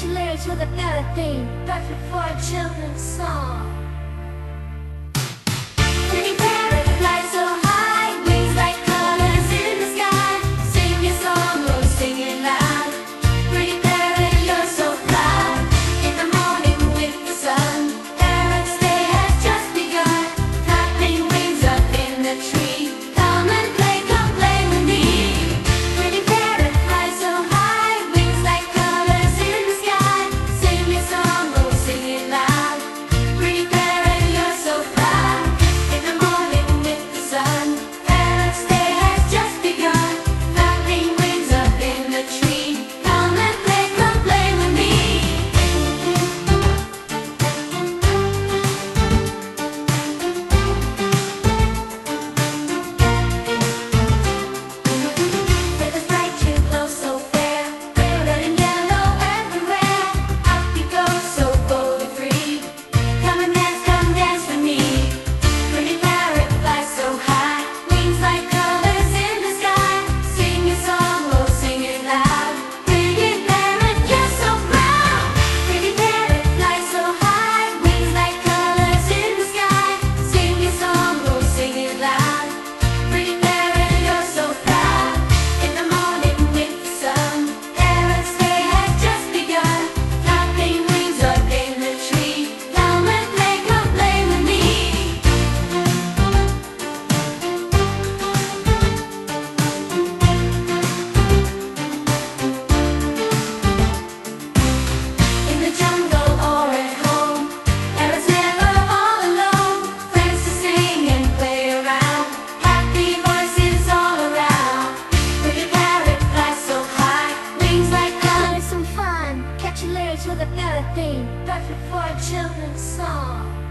Catchy lyrics with a melody, perfect for a children's song. Pretty parrot, fly so high, wings like colors in the sky. Sing your song, oh sing it loud. Pretty parrot, you're so proud. In the morning with the sun, parrot's day has just begun. Clapping wings up in the tree. Come play with me. Pretty parrot, fly so high, wings like colors in the sky. Sing your song, oh sing it loud. Pretty parrot, you're so proud. In the morning with the sun, parrot's day has just begun. Clapping wings up in the tree. Come play with me. Feathers bright, you glow so fair, red and yellow everywhere. Up you go, so bold and free. Come dance with me. Pretty parrot, fly so high, wings like colors in the sky. Sing your song, oh sing it loud. Pretty parrot, you're so proud. Pretty parrot, fly so high, wings like colors in the sky. Sing your song, oh sing it loud. Pretty parrot, you're so proud. In the morning with the sun, parrot's day has just begun. Clapping wings up in the tree. Come play with me. In the jungle or at home, parrots never all alone. Friends to sing and play around, happy voices all around. Pretty parrot, fly so high, wings like colors, some fun. Catchy lyrics with a melody, perfect for a children's song.